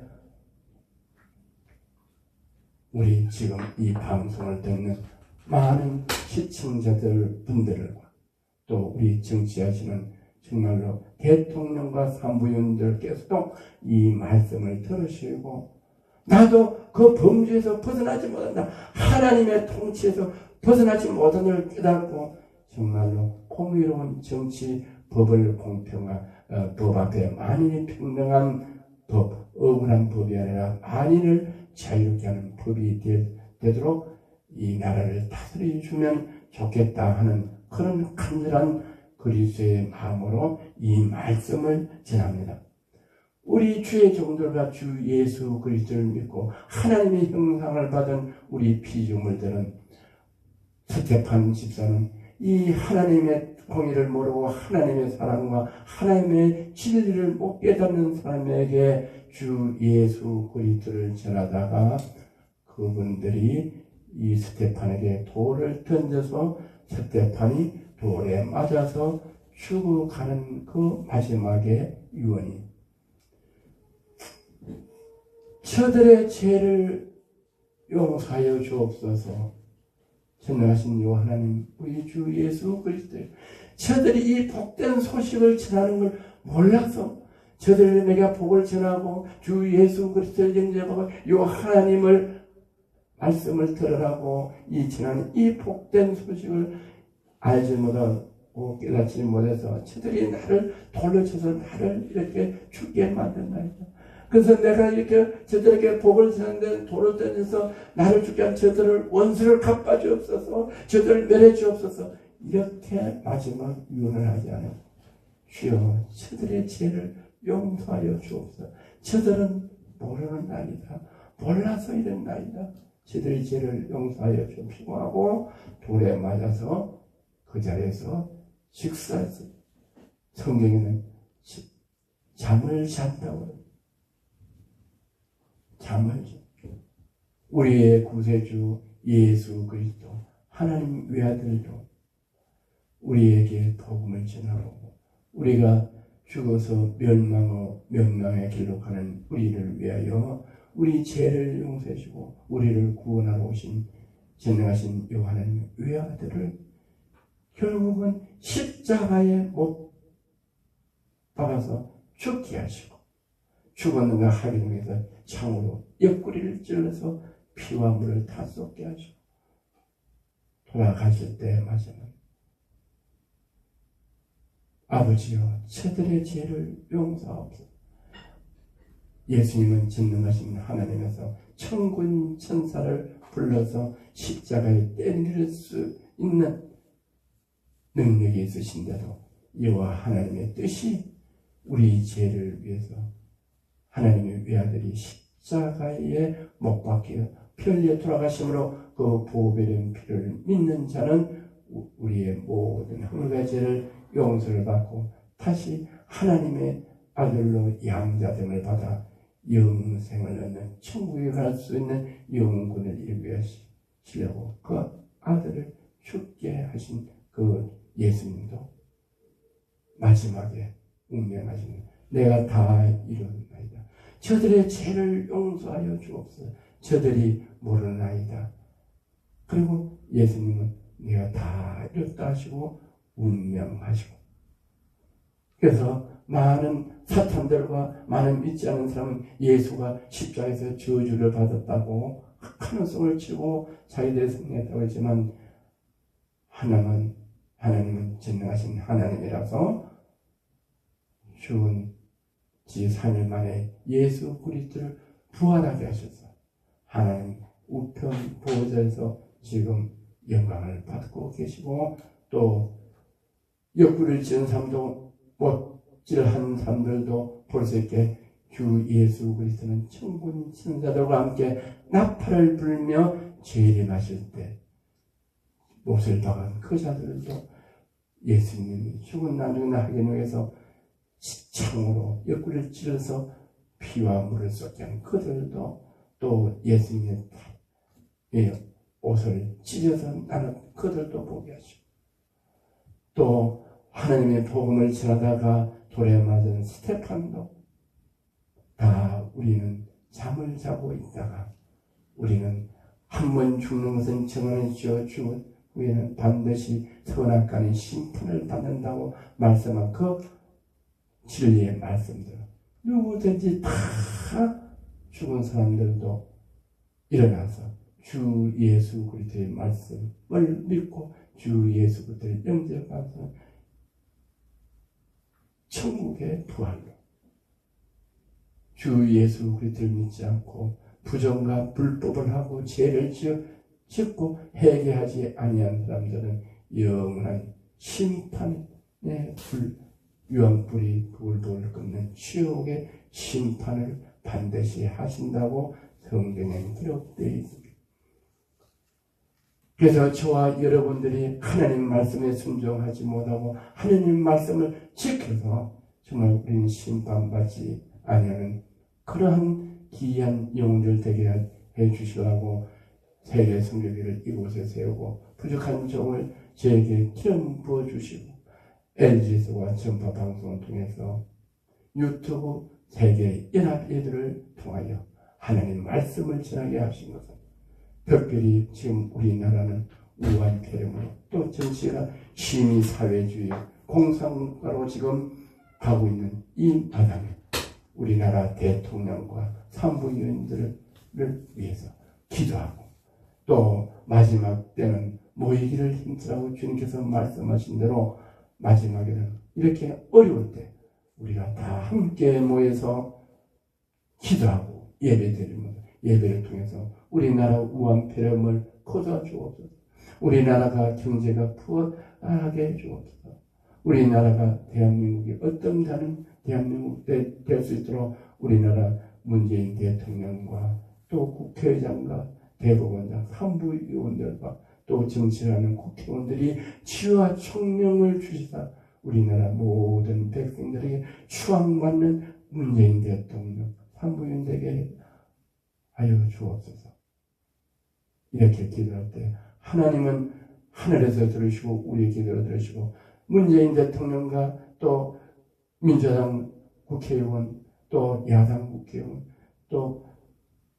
Speaker 1: 우리 지금 이 방송을 듣는 많은 시청자들 분들과 또 우리 정치하시는 정말로 대통령과 산부인들께서도 이 말씀을 들으시고 나도 그 범죄에서 벗어나지 못한다. 하나님의 통치에서 벗어나지 못한다를 깨닫고 정말로 공의로운 정치, 법을 공평한 법 앞에 만인이 평등한 법, 억울한 법이 아니라 만인을 자유롭게 하는 법이 되도록 이 나라를 다스려 주면 좋겠다 하는 그런 간절한 그리스도의 마음으로 이 말씀을 전합니다. 우리 주의 종들과 주 예수 그리스도를 믿고 하나님의 형상을 받은 우리 피조물들은 스테판 집사는 이 하나님의 공의를 모르고 하나님의 사랑과 하나님의 진리를 못 깨닫는 사람에게 주 예수 그리스도를 전하다가 그분들이 이 스테판에게 돌을 던져서 스테판이 돌에 맞아서 죽어가는 그 마지막의 유언이 저들의 죄를 용서하여 주옵소서. 전능하신 요 하나님 우리 주 예수 그리스도 저들이 이 복된 소식을 전하는 걸 몰라서 저들이 내가 복을 전하고 주 예수 그리스도를 영접하고 요 하나님을 말씀을 들으라고 이 전하는 이 복된 소식을 알지 못하고 깨닫지 못해서 저들이 나를 돌로 쳐서 나를 이렇게 죽게 만든다니까. 그래서 내가 이렇게 저들에게 복을 주는데 돌을 던져서 나를 죽게 한 저들을 원수를 갚아 주옵소서. 저들을 멸해 주옵소서. 이렇게 마지막 유언을 하지 않아요. 주여 저들의 죄를 용서하여 주옵소서. 저들은 모르는 나이다. 몰라서 이런 나이다. 저들의 죄를 용서하여 주옵시고 하고 돌에 맞아서 그 자리에서 식사했어요. 성경에는 잠을 잤다고 해요. 잠을 우리의 구세주 예수 그리스도 하나님 외아들도 우리에게 복음을 전하고 우리가 죽어서 멸망의 길로 가는 우리를 위하여 우리 죄를 용서해 주고 우리를 구원하러 오신 전능하신 요 하나님 외아들을 결국은 십자가에 못 박아서 죽게 하시고 죽었는가 하기능해서 창으로 옆구리를 찔러서 피와 물을 다 쏟게 하시고 돌아가실 때 마지막 아버지여 저들의 죄를 용서하옵소서. 예수님은 전능하신 하나님에서 천군 천사를 불러서 십자가에 때릴 수 있는 능력이 있으신데도 이와 하나님의 뜻이 우리 죄를 위해서 하나님의 외아들이 십자가에 못 박혀 피 흘려 돌아가심으로 그 보배된 피를 믿는 자는 우리의 모든 허물과 죄를 용서를 받고 다시 하나님의 아들로 양자됨을 받아 영생을 얻는 천국에 갈 수 있는 영혼을 이루시려고 그 아들을 죽게 하신 그 예수님도 마지막에 운명하신 내가 다 이루었나이다. 저들의 죄를 용서하여 주옵소서. 저들이 모르나이다. 그리고 예수님은 내가 다 이뤘다 하시고 운명하시고 그래서 많은 사탄들과 많은 믿지 않는 사람은 예수가 십자가에서 저주를 받았다고 큰 소리를 치고 자기들이 승리했다고 했지만 하나님은 전능하신 하나님이라서 죽은 지 3일 만에 예수 그리스도를 부활하게 하셨어. 하나님 우편 보호자에서 지금 영광을 받고 계시고, 또 옆구리를 찌른 사람도 못질한 사람들도 볼 수 있게 주 예수 그리스도는 천군 천사들과 함께 나팔을 불며 재림하실 때 못을 박은 그 자들도 예수님이 죽은 나중에 하겐에서 창으로 옆구리를 찔러서 피와 물을 쏟게 한 그들도 또 예수님의 옷을 찢어서 나는 그들도 보게 하시고, 또 하나님의 복음을 전하다가 돌에 맞은 스테판도 다 우리는 잠을 자고 있다가 우리는 한 번 죽는 것은 정한이죠. 죽은 후에는 반드시 선악간의 심판을 받는다고 말씀한 그 진리의 말씀들, 누구든지 다 죽은 사람들도 일어나서 주 예수 그리스도의 말씀을 믿고 주 예수 그리스도를 영접하서 천국의 부활로, 주 예수 그리스도를 믿지 않고 부정과 불법을 하고 죄를 짓고 회개하지 아니한 사람들은 영원한 심판의 유황불이 부글부글 끓는 지옥의 심판을 반드시 하신다고 성경에 기록되어 있습니다. 그래서 저와 여러분들이 하나님 말씀에 순종하지 못하고 하나님 말씀을 지켜서 정말 우리는 심판받지 아니하는 그러한 귀한 영혼들 되게 해주시라고 세계 성교회를 이곳에 세우고 부족한 종을 저에게 기름 부어주시고 LGS와 전파 방송을 통해서 유튜브 세계 연합예들을 통하여 하나님 말씀을 전하게 하신 것은 특별히 지금 우리나라는 우한 폐렴으로 또 정치가 심의 사회주의 공산국가로 지금 가고 있는 이 마당에 우리나라 대통령과 산부인들을 위해서 기도하고, 또 마지막 때는 모이기를 힘쓰라고 주님께서 말씀하신 대로 마지막에는 이렇게 어려울 때 우리가 다 함께 모여서 기도하고 예배드리면서 예배를 통해서 우리나라 우한 폐렴을 거둬 주옵소서. 우리나라가 경제가 부활하게 해주옵소서. 우리나라가 대한민국이 어떤 자는 대한민국 될 수 있도록 우리나라 문재인 대통령과 또 국회의장과 대법원장, 산부위원들과 또 정치하는 국회의원들이 지혜와 총명을 주시사 우리나라 모든 백성들에게 추앙받는 문재인 대통령, 산부위원들에게 하여 주옵소서. 이렇게 기도할 때 하나님은 하늘에서 들으시고 우리의 기도를 들으시고 문재인 대통령과 또 민주당 국회의원 또 야당 국회의원 또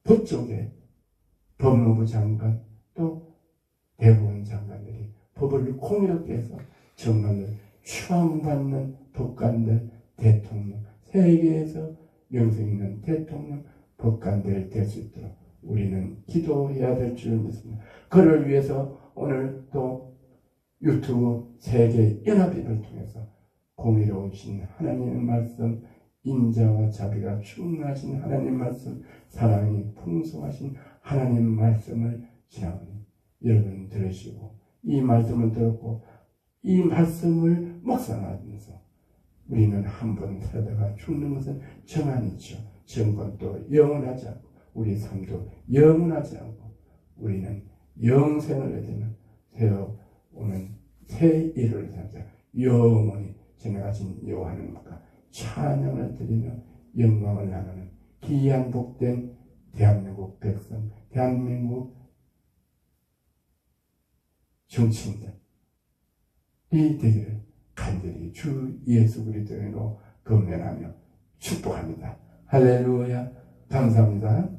Speaker 1: 법조계 법무부 장관 또 대법원 장관들이 법을 공의롭게 해서 정말로 추앙받는 법관들, 대통령, 세계에서 명성 있는 대통령, 법관들 될 수 있도록 우리는 기도해야 될 줄 믿습니다. 그를 위해서 오늘 또 유튜브 세계 연합회를 통해서 공의로우신 하나님의 말씀, 인자와 자비가 충만하신 하나님 말씀, 사랑이 풍성하신 하나님 말씀을 지나오니 여러분 들으시고 이 말씀을 들었고 이 말씀을 묵상하면서 우리는 한 번 살다가 죽는 것은 정한이죠. 정권도 영원하지 않고 우리 삶도 영원하지 않고 우리는 영생을 얻으면 세워오는 새 일을 살자 영원히 지나가신 여호와 하나님과 찬양을 드리며 영광을 나누는 귀한 복된 대한민국 백성, 대한민국 정치인들 이 되기를 간절히 주 예수 그리스도로 건면하며 축복합니다. 할렐루야. 감사합니다.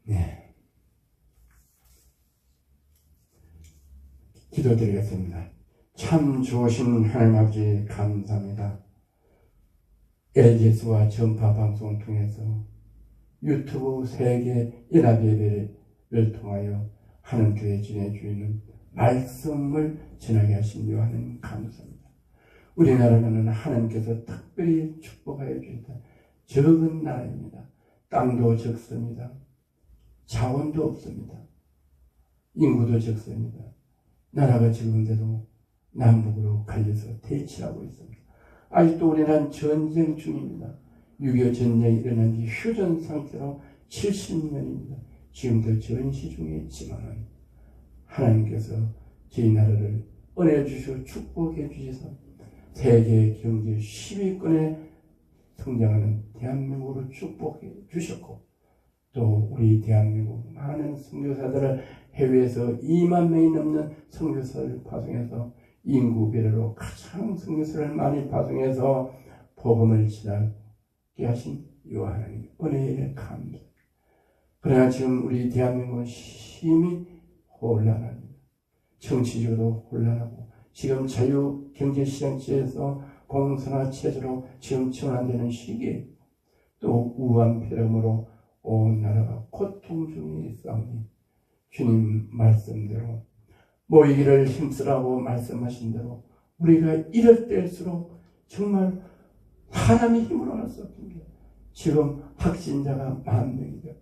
Speaker 1: 네. 기도드리겠습니다. 참 좋으신 하나님 아버지 감사합니다. LGS와 전파 방송을 통해서 유튜브 세계 연합예배를 통하여 하나님께 전해주는 말씀을 전하게 하신 하나님 감사합니다. 우리나라는 하나님께서 특별히 축복하여 주셨다. 적은 나라입니다. 땅도 적습니다. 자원도 없습니다. 인구도 적습니다. 나라가 적은데도 남북으로 갈려서 대치하고 있습니다. 아직도 우리는 전쟁 중입니다. 6.25 전쟁이 일어난 지 휴전 상태로 70년입니다. 지금도 전시 중에 있지만 하나님께서 저희 나라를 은혜 주시고 축복해 주셔서 세계 경제 10위권에 성장하는 대한민국으로 축복해 주셨고, 또 우리 대한민국 많은 선교사들을 해외에서 2만 명이 넘는 선교사를 파송해서 인구별로 가장 선교사를 많이 파송해서 복음을 전하게 하신 요 하나님 은혜에 감사합니다. 그러나 지금 우리 대한민국은 심히 혼란합니다. 정치적으로 혼란하고 지금 자유경제시장체에서 공산화 체제로 지금 전환되는 시기에 또 우한폐렴으로 온 나라가 고통 중에 있사오니 주님 말씀대로 모이기를 힘쓰라고 말씀하신 대로 우리가 이럴 때일수록 정말 사람의 힘으로 할 수 없습니다. 지금 확진자가 10,000명이 되고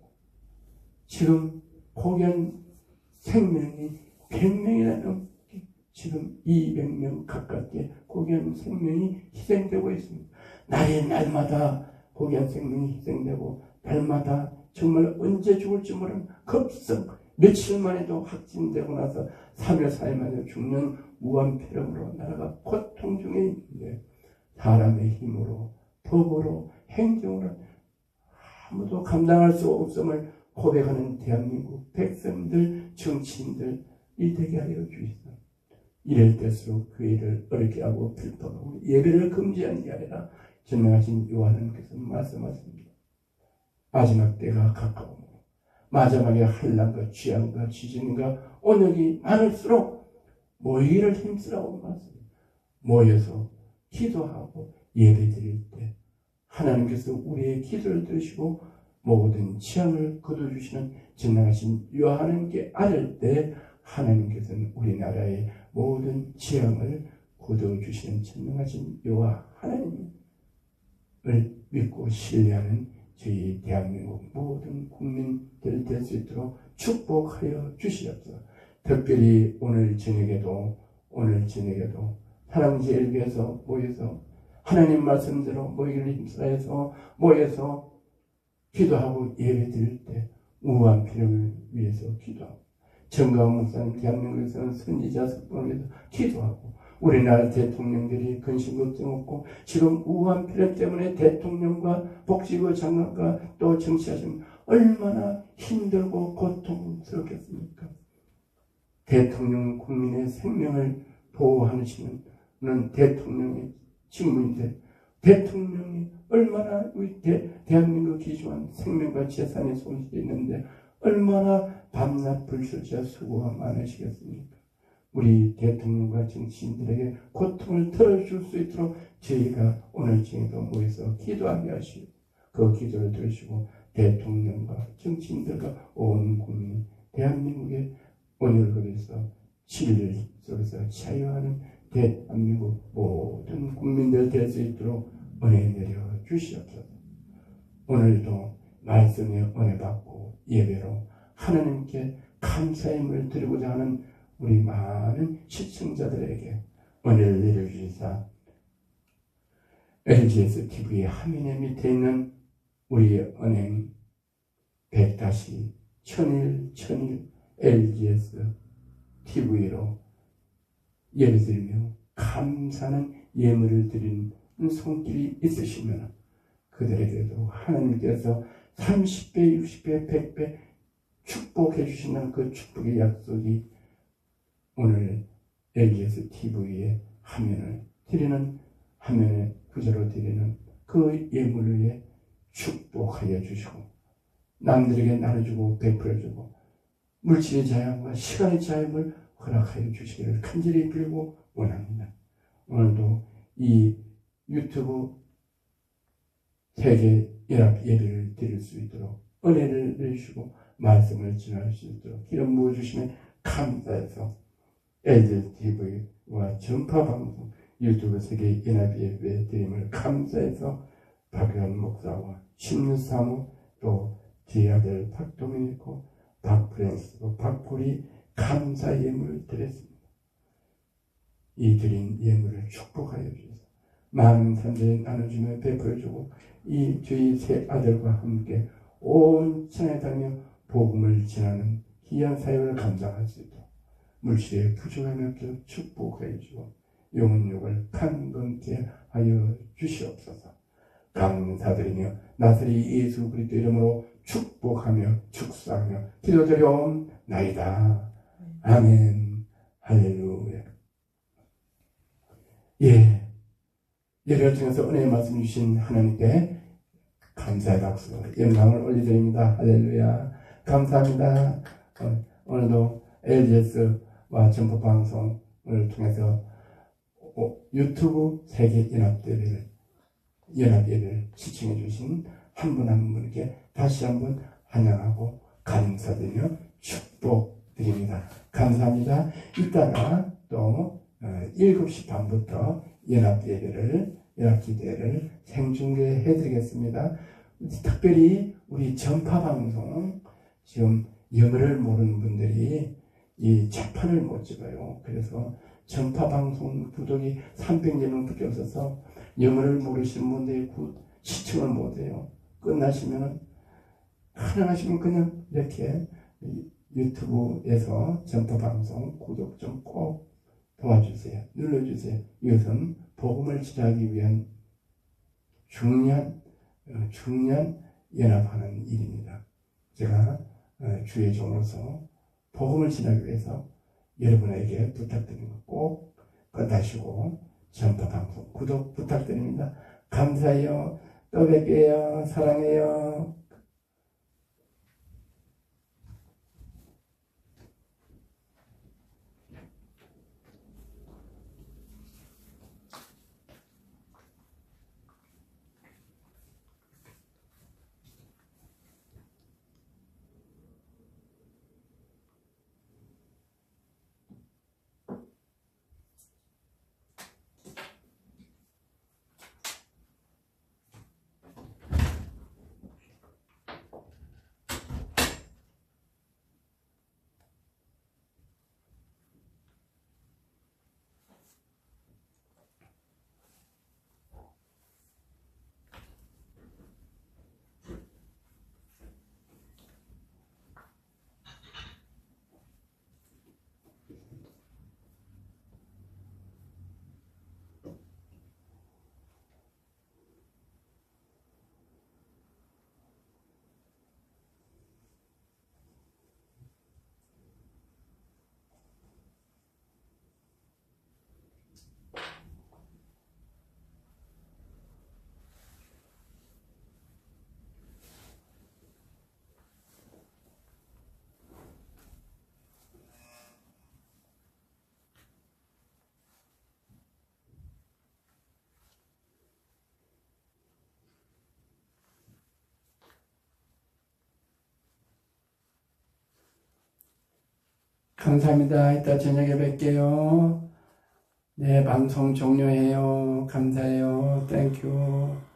Speaker 1: 지금 고견 생명이 100명이나 넘게 지금 200명 가깝게 고견 생명이 희생되고 있습니다. 날마다 고견 생명이 희생되고 달마다 정말 언제 죽을지 모르는 급성 며칠 만에도 확진되고 나서 3일 4일 만에 죽는 무한폐렴으로 나라가 고통 중에 있는데 사람의 힘으로 법으로 행정으로 아무도 감당할 수 없음을 고백하는 대한민국 백성들 정치인들 이 되게 하여 주시옵소서. 이럴 때일수록 그 일을 어렵게 하고 불법하고 예배를 금지하는 게 아니라 전능하신 요한님께서 말씀하십니다. 마지막 때가 가까우므로 마지막에 환난과 취함과 지진과 온역이 많을수록 모이기를 힘쓰라고 말씀합니다. 모여서 기도하고 예배드릴 때 하나님께서 우리의 기도를 들으시고 모든 재앙을 거둬주시는 전능하신 요하나님께 아뢰 때 하나님께서는 우리나라의 모든 재앙을 거둬주시는 전능하신 여호와 하나님을 믿고 신뢰하는 저희 대한민국 모든 국민들 될 수 있도록 축복하여 주시옵소서. 특별히 오늘 저녁에도 사랑제일교에서 모여서 하나님 말씀대로 모이기를 힘쓰라해서 모여서 기도하고 예배드릴 때 무한필요를 위해서 기도하고 정가훈 목사님 대한민국에서는 선지자 석방을 위해서 기도하고 우리나라 대통령들이 근심 걱정 없고 지금 무한필요 때문에 대통령과 복지부 장관과 또 정치하시면 얼마나 힘들고 고통스럽겠습니까? 대통령 국민의 생명을 보호하시는 대통령의 직무인데 대통령이 얼마나 우리 대한민국 기초한 생명과 재산의 손실이 있는데 얼마나 밤낮 불철주야 수고가 많으시겠습니까? 우리 대통령과 정치인들에게 고통을 털어줄 수 있도록 저희가 오늘 저녁에도 모여서 기도하게 하시고 그 기도를 들으시고 대통령과 정치인들과 온 국민 대한민국의 오늘 그래서 진리 속에서 자유하는 대한민국 모든 국민들 될 수 있도록 은혜 내려 주시옵소서. 오늘도 말씀의 은혜 받고 예배로 하나님께 감사의 힘을 드리고자 하는 우리 많은 시청자들에게 은혜를 내려주시사 LGS TV 화면에 밑에 있는 우리 은행 100-1001 LGS TV로 예배드리며 감사하는 예물을 드리는 손길이 있으시면 그들에게도 하나님께서 30배, 60배, 100배 축복해 주시는 그 축복의 약속이 오늘 LGS TV의 화면에 구조로 드리는 그 예물을 위해 축복하여 주시고 남들에게 나눠주고 베풀어주고 물질의 자양과 시간의 자양을 허락하여 주시기를 간절히 빌고 원합니다. 오늘도 이 유튜브 세계 연합 예배를 드릴 수 있도록 은혜를 내주시고 말씀을 전할 수 있도록 기름 부어주시면 감사해서 LGTV와 전파방송 유튜브 세계 연합 예배 드림을 감사해서 박유한 목사와 신유사무 또 제 아들 박도민이고 박프랜스고 박폴이 감사 예물을 드렸습니다. 이 드린 예물을 축복하여 주셔서 많은 사람들이 나눠주며 베풀어주고 이 저희 세 아들과 함께 온 천하에 다니며 복음을 전하는 귀한 사역을 감당할 수 있도록 물질의 부족함이 없도록 축복하여 주고 영혼력을 강건케 하여 주시옵소서. 감사드리며 나사리 예수 그리스도 이름으로 축복하며 축사하며 기도드려옵나이다. 아멘. 할렐루야. 예, 예를 통해서 은혜의 말씀 주신 하나님께 감사의 박수, 영광을 올려드립니다. 할렐루야. 감사합니다. 오늘도 LGS와 전파방송을 통해서 유튜브 세계연합예배를 시청해 주신 한 분 한 분에게 다시 한번 환영하고 감사드리며 축복드립니다. 감사합니다. 이따가 또 7시 반부터 연합기대를 생중계해 드리겠습니다. 특별히 우리 전파방송 지금 영어를 모르는 분들이 이 재판을 못 찍어요. 그래서 전파방송 구독이 300여 명밖에 없어서 영어를 모르시는 분들이 시청을 못해요. 끝나시면 가능하시면 그냥 이렇게 유튜브에서 전파방송 구독 좀 꼭 도와주세요. 눌러주세요. 이것은 복음을 전하기 위한 중요한 연합하는 일입니다. 제가 주의 종으로서 복음을 전하기 위해서 여러분에게 부탁드리는 거 꼭 건다시고 전파방송 구독 부탁드립니다. 감사해요. 또 뵐게요. 사랑해요. 감사합니다. 이따 저녁에 뵐게요. 네, 방송 종료해요. 감사해요. 땡큐.